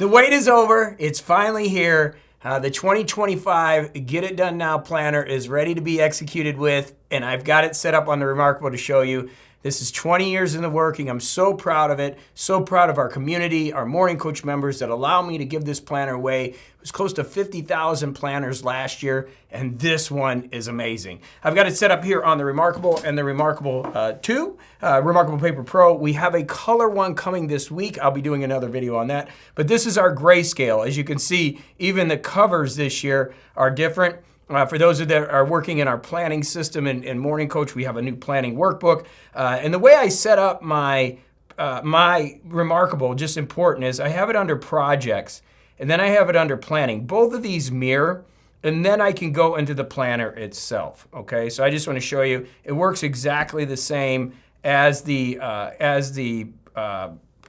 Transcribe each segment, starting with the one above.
The wait is over. It's finally here. The 2025 Get It Done Now planner is ready to be executed with, and I've got it set up on the reMarkable to show you. This is 20 years in the working. I'm so proud of it. So proud of our community, our Morning Coach members that allow me to give this planner away. It was close to 50,000 planners last year, and this one is amazing. I've got it set up here on the reMarkable and the reMarkable 2, reMarkable Paper Pro. We have a color one coming this week. I'll be doing another video on that. But this is our grayscale. As you can see, even the covers this year are different. For those that are working in our planning system in Morning Coach, we have a new planning workbook. And the way I set up my reMarkable, just important, is I have it under projects, and then I have it under planning. Both of these mirror, and then I can go into the planner itself. Okay, so I just want to show you, it works exactly the same as the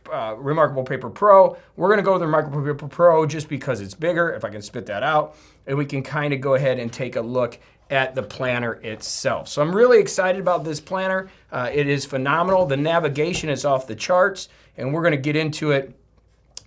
reMarkable Paper Pro. We're going to go with the reMarkable Paper Pro just because it's bigger, if I can spit that out, and we can kind of go ahead and take a look at the planner itself. So I'm really excited about this planner. It is phenomenal. The navigation is off the charts, and we're going to get into it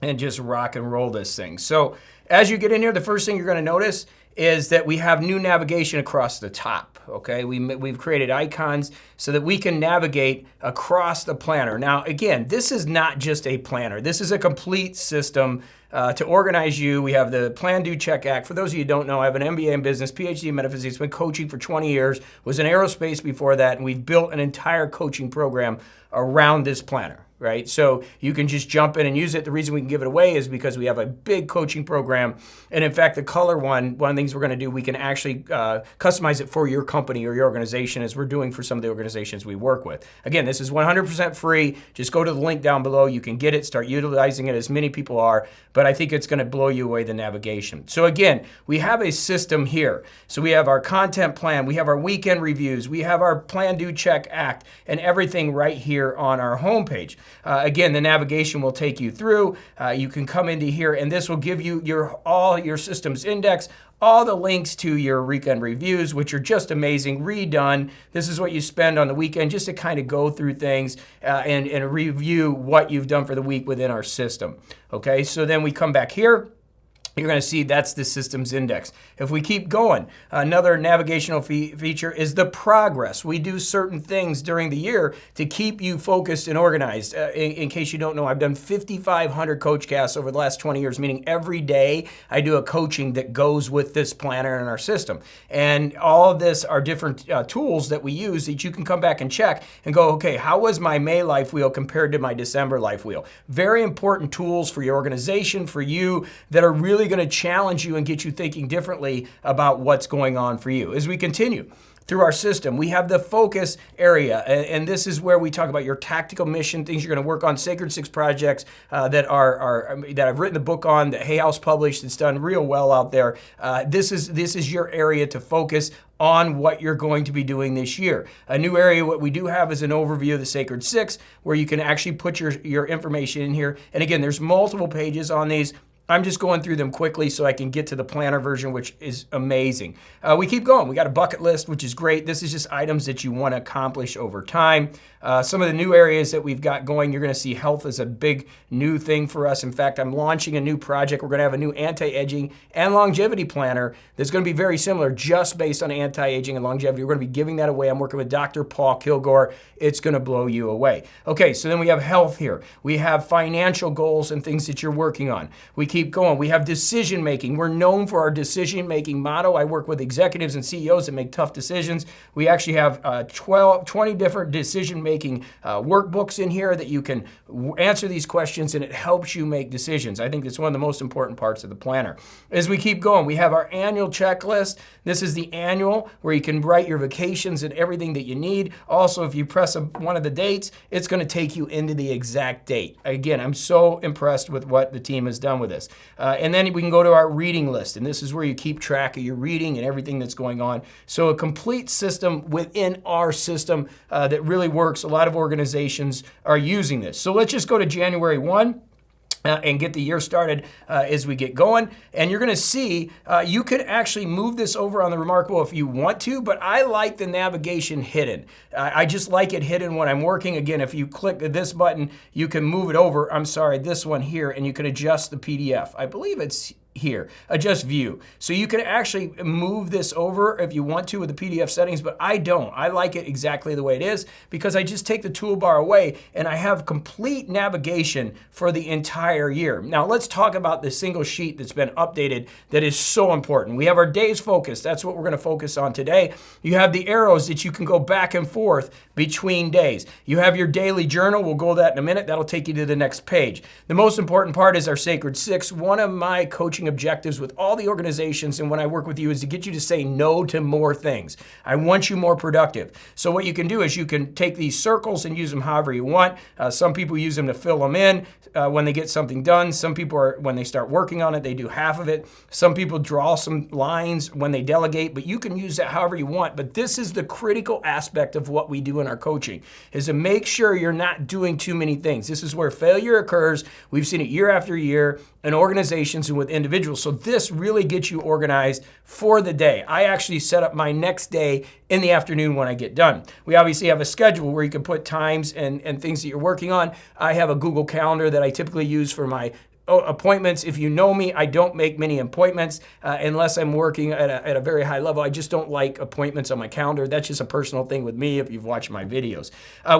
and just rock and roll this thing. So as you get in here, the first thing you're going to notice is that we have new navigation across the top, okay? We've created icons so that we can navigate across the planner. Now, again, this is not just a planner. This is a complete system to organize you. We have the Plan, Do, Check, Act. For those of you who don't know, I have an MBA in business, Ph.D. in metaphysics, been coaching for 20 years, was in aerospace before that, and we've built an entire coaching program around this planner. Right? So you can just jump in and use it. The reason we can give it away is because we have a big coaching program. And in fact, the color one of the things we're going to do, we can actually customize it for your company or your organization, as we're doing for some of the organizations we work with. Again, this is 100% free. Just go to the link down below. You can get it, start utilizing it, as many people are. But I think it's going to blow you away, the navigation. So again, we have a system here. So we have our content plan. We have our weekend reviews. We have our Plan, Do, Check, Act, and everything right here on our homepage. Again, the navigation will take you through. You can come into here, and this will give you all your systems index, all the links to your weekend reviews, which are just amazing, redone. This is what you spend on the weekend just to kind of go through things and review what you've done for the week within our system. Okay, so then we come back here. You're going to see that's the systems index. If we keep going, another navigational feature is the progress. We do certain things during the year to keep you focused and organized. In case you don't know, I've done 5,500 coach casts over the last 20 years, meaning every day I do a coaching that goes with this planner in our system. And all of this are different tools that we use that you can come back and check and go, okay, how was my May life wheel compared to my December life wheel? Very important tools for your organization, for you, that are really going to challenge you and get you thinking differently about what's going on for you. As we continue through our system, we have the focus area, and this is where we talk about your tactical mission, things you're going to work on, Sacred 6 projects that I've written the book on, that Hay House published. It's done real well out there. This is your area to focus on what you're going to be doing this year. A new area, what we do have is an overview of the Sacred 6, where you can actually put your information in here. And again, there's multiple pages on these. I'm just going through them quickly so I can get to the planner version, which is amazing. We keep going. We got a bucket list, which is great. This is just items that you want to accomplish over time. Some of the new areas that we've got going, you're going to see health is a big new thing for us. In fact, I'm launching a new project. We're going to have a new anti-aging and longevity planner that's going to be very similar, just based on anti-aging and longevity. We're going to be giving that away. I'm working with Dr. Paul Kilgore. It's going to blow you away. Okay, so then we have health here. We have financial goals and things that you're working on. We keep going. We have decision making. We're known for our decision making motto. I work with executives and CEOs that make tough decisions. We actually have 20 different decision making workbooks in here that you can answer these questions, and it helps you make decisions. I think it's one of the most important parts of the planner. As we keep going, we have our annual checklist. This is the annual, where you can write your vacations and everything that you need. Also, if you press one of the dates, it's going to take you into the exact date. Again, I'm so impressed with what the team has done with this. And then we can go to our reading list, and this is where you keep track of your reading and everything that's going on. So a complete system within our system that really works. A lot of organizations are using this. So let's just go to January 1. and get the year started as we get going. And you're gonna see, you could actually move this over on the reMarkable if you want to, but I like the navigation hidden. I just like it hidden when I'm working. Again, if you click this button, you can move it over, this one here, and you can adjust the PDF. I believe it's here, adjust view. So you can actually move this over if you want to with the PDF settings, but I don't. I like it exactly the way it is because I just take the toolbar away and I have complete navigation for the entire year. Now let's talk about the single sheet that's been updated that is so important. We have our days focus. That's what we're gonna focus on today. You have the arrows that you can go back and forth between days. You have your daily journal. We'll go that in a minute. That'll take you to the next page. The most important part is our Sacred Six. One of my coaching objectives with all the organizations and when I work with you is to get you to say no to more things. I want you more productive. So what you can do is you can take these circles and use them however you want. Some people use them to fill them in when they get something done. Some people are, when they start working on it, they do half of it. Some people draw some lines when they delegate, but you can use that however you want. But this is the critical aspect of what we do in our coaching, is to make sure you're not doing too many things. This is where failure occurs. We've seen it year after year in organizations and with individuals. So this really gets you organized for the day. I actually set up my next day in the afternoon when I get done. We obviously have a schedule where you can put times and things that you're working on. I have a Google Calendar that I typically use for my appointments. If you know me, I don't make many appointments unless I'm working at a very high level. I just don't like appointments on my calendar. That's just a personal thing with me if you've watched my videos.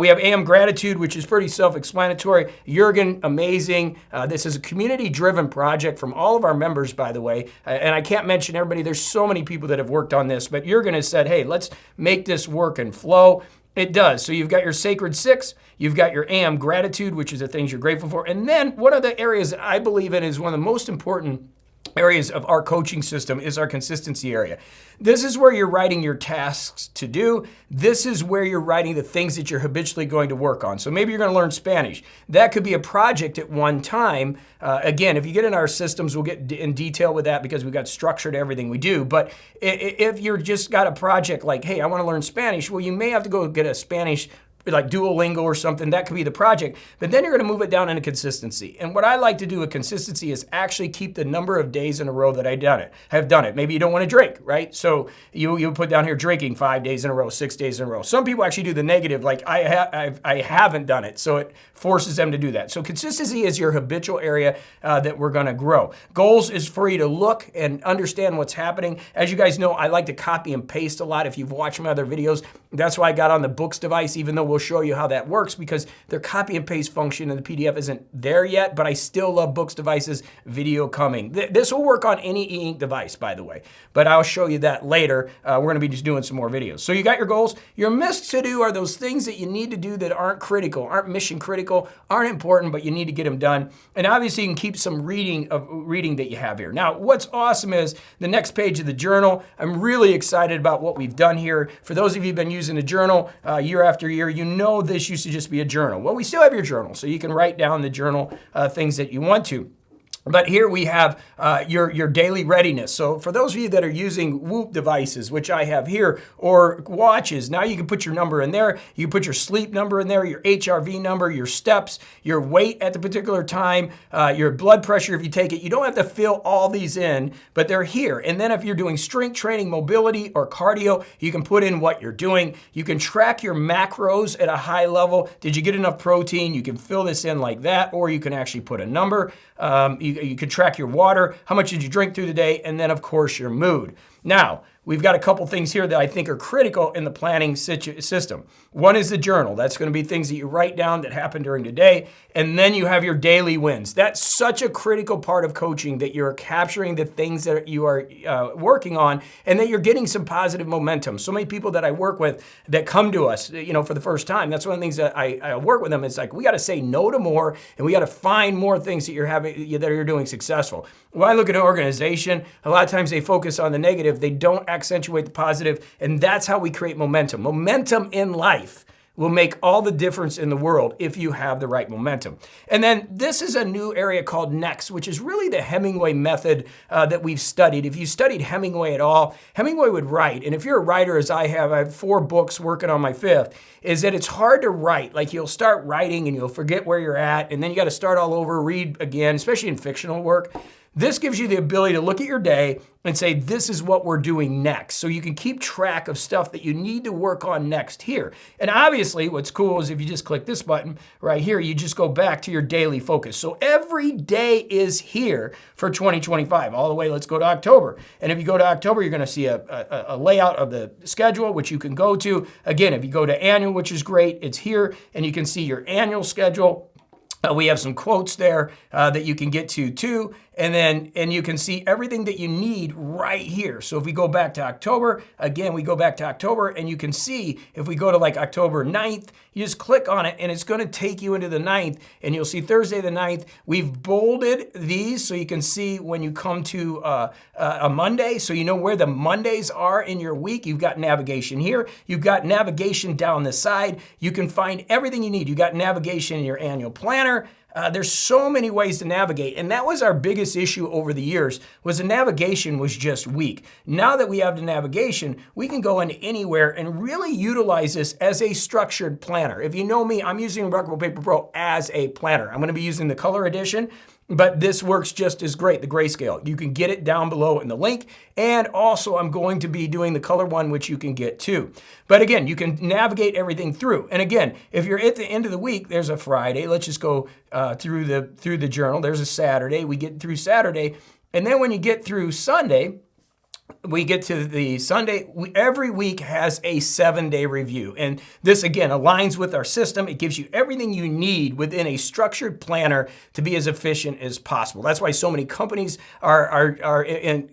We have AM Gratitude, which is pretty self-explanatory. Jurgen, amazing. This is a community-driven project from all of our members, by the way. And I can't mention everybody. There's so many people that have worked on this, but Jurgen has said, hey, let's make this work and flow. It does. So you've got your Sacred Six, you've got your AM Gratitude, which is the things you're grateful for. And then one of the areas that I believe in is one of the most important areas of our coaching system is our consistency area. This is where you're writing your tasks to do. This is where you're writing the things that you're habitually going to work on. So maybe you're going to learn Spanish. That could be a project at one time. Again, if you get in our systems, we'll get in detail with that because we've got structure to everything we do. But if you're just got a project like, hey, I want to learn Spanish, well, you may have to go get a Spanish like Duolingo or something. That could be the project, but then you're going to move it down into consistency. And what I like to do with consistency is actually keep the number of days in a row that I have done it. Maybe you don't want to drink, right? So you put down here drinking 5 days in a row, 6 days in a row. Some people actually do the negative, like I haven't done it. So it forces them to do that. So consistency is your habitual area that we're going to grow. Goals is for you to look and understand what's happening. As you guys know, I like to copy and paste a lot. If you've watched my other videos, that's why I got on the books device, even though we'll show you how that works because their copy and paste function in the PDF isn't there yet, but I still love books devices, video coming. This will work on any e-ink device, by the way, but I'll show you that later. We're going to be just doing some more videos. So you got your goals. Your must to do are those things that you need to do that aren't critical, aren't mission critical, aren't important, but you need to get them done. And obviously you can keep some reading that you have here. Now, what's awesome is the next page of the journal. I'm really excited about what we've done here. For those of you who've been using the journal year after year, you know this used to just be a journal. Well, we still have your journal, so you can write down the journal things that you want to. But here we have your daily readiness. So for those of you that are using Whoop devices, which I have here, or watches, now you can put your number in there. You put your sleep number in there, your HRV number, your steps, your weight at the particular time, your blood pressure if you take it. You don't have to fill all these in, but they're here. And then if you're doing strength training, mobility, or cardio, you can put in what you're doing. You can track your macros at a high level. Did you get enough protein? You can fill this in like that, or you can actually put a number. You could track your water, how much did you drink through the day, and then of course your mood. Now, we've got a couple things here that I think are critical in the planning system. One is the journal. That's going to be things that you write down that happen during the day. And then you have your daily wins. That's such a critical part of coaching, that you're capturing the things that you are working on and that you're getting some positive momentum. So many people that I work with that come to us, for the first time, that's one of the things that I work with them. It's like, we got to say no to more, and we got to find more things that you're doing successful. When I look at an organization, a lot of times they focus on the negative. They don't accentuate the positive, and that's how we create momentum. Momentum in life will make all the difference in the world if you have the right momentum. And then this is a new area called Next, which is really the Hemingway method that we've studied. If you studied Hemingway at all, Hemingway would write, and if you're a writer as I have 4 books working on my 5th, is that it's hard to write. Like you'll start writing and you'll forget where you're at, and then you got to start all over, read again, especially in fictional work. This gives you the ability to look at your day and say, this is what we're doing next. So you can keep track of stuff that you need to work on next here. And obviously what's cool is if you just click this button right here, you just go back to your daily focus. So every day is here for 2025, all the way, let's go to October. And if you go to October, you're gonna see a layout of the schedule, which you can go to. Again, if you go to annual, which is great, it's here, and you can see your annual schedule. We have some quotes there that you can get to too. And you can see everything that you need right here. So if we go back to October, again, we go back to October and you can see if we go to like October 9th, you just click on it and it's gonna take you into the 9th and you'll see Thursday the 9th. We've bolded these so you can see when you come to a Monday, so you know where the Mondays are in your week. You've got navigation here. You've got navigation down the side. You can find everything you need. You got navigation in your annual planner. There's so many ways to navigate, and that was our biggest issue over the years, was the navigation was just weak. Now that we have the navigation, we can go into anywhere and really utilize this as a structured planner. If you know me, I'm using reMarkable Paper Pro as a planner. I'm gonna be using the color edition, but this works just as great, the grayscale. You can get it down below in the link, and also I'm going to be doing the color one, which you can get too. But again, you can navigate everything through. And again, if you're at the end of the week, there's a Friday. Let's just go through the journal. There's a Saturday. We get through Saturday, and then when you get through Sunday, we get to the Sunday. Every week has a 7-day review. And this, again, aligns with our system. It gives you everything you need within a structured planner to be as efficient as possible. That's why so many companies are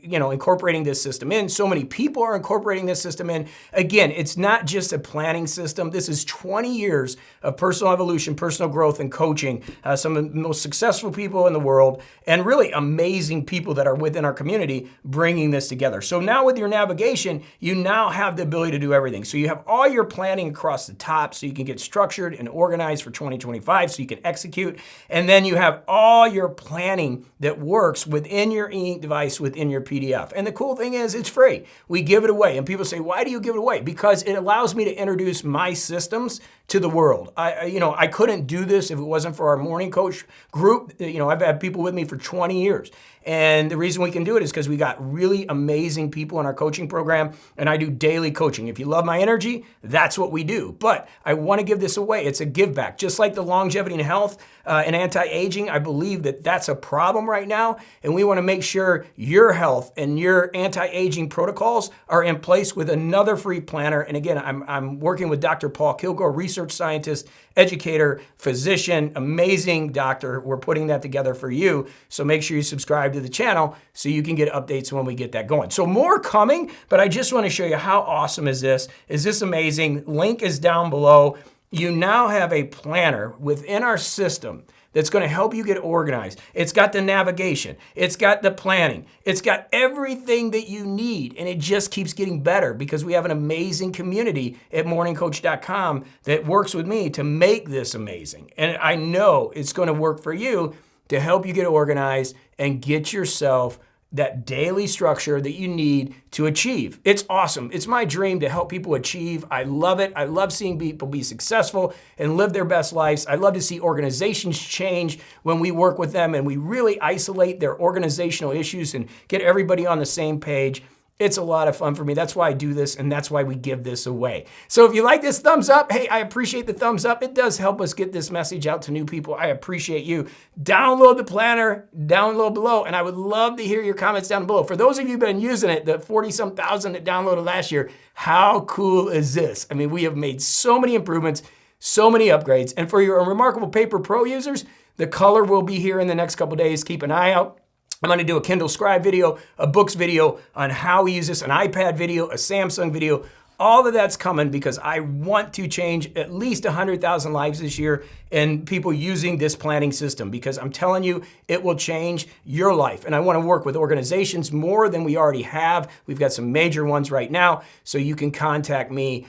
incorporating this system in. So many people are incorporating this system in. Again, it's not just a planning system. This is 20 years of personal evolution, personal growth, and coaching. Some of the most successful people in the world and really amazing people that are within our community bringing this together. So now with your navigation, you now have the ability to do everything. So you have all your planning across the top so you can get structured and organized for 2025 so you can execute. And then you have all your planning that works within your e-ink device, within your PDF. And the cool thing is it's free. We give it away. And people say, why do you give it away? Because it allows me to introduce my systems to the world. I couldn't do this if it wasn't for our MorningCoach group. I've had people with me for 20 years. And the reason we can do it is because we got really amazing people in our coaching program, and I do daily coaching. If you love my energy, that's what we do. But I want to give this away. It's a give back. Just like the longevity and health and anti-aging, I believe that that's a problem right now, and we want to make sure your health and your anti-aging protocols are in place with another free planner. And again, I'm working with Dr. Paul Kilgore, research scientist, educator, physician, amazing doctor. We're putting that together for you. So make sure you subscribe to the channel so you can get updates when we get that going. So more coming, but I just want to show you how awesome is this. Is this amazing? Link is down below. You now have a planner within our system that's going to help you get organized. It's got the navigation. It's got the planning. It's got everything that you need, and it just keeps getting better because we have an amazing community at MorningCoach.com that works with me to make this amazing. And I know it's going to work for you to help you get organized and get yourself that daily structure that you need to achieve. It's awesome. It's my dream to help people achieve. I love it. I love seeing people be successful and live their best lives. I love to see organizations change when we work with them and we really isolate their organizational issues and get everybody on the same page. It's a lot of fun for me. That's why I do this, and that's why we give this away. So if you like this, thumbs up. Hey, I appreciate the thumbs up. It does help us get this message out to new people. I appreciate you. Download the planner, download below, and I would love to hear your comments down below. For those of you who've been using it, the 40-some thousand that downloaded last year, how cool is this? I mean, we have made so many improvements, so many upgrades. And for your reMarkable Paper Pro users, the color will be here in the next couple days. Keep an eye out. I'm going to do a Kindle Scribe video, a books video on how we use this, an iPad video, a Samsung video, all of that's coming because I want to change at least 100,000 lives this year and people using this planning system, because I'm telling you, it will change your life. And I want to work with organizations more than we already have. We've got some major ones right now. So you can contact me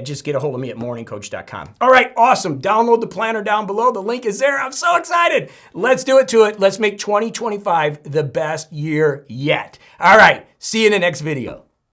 just get a hold of me at morningcoach.com. All right, awesome. Download the planner down below. The link is there. I'm so excited. Let's do it to it. Let's make 2025 the best year yet. All right, see you in the next video.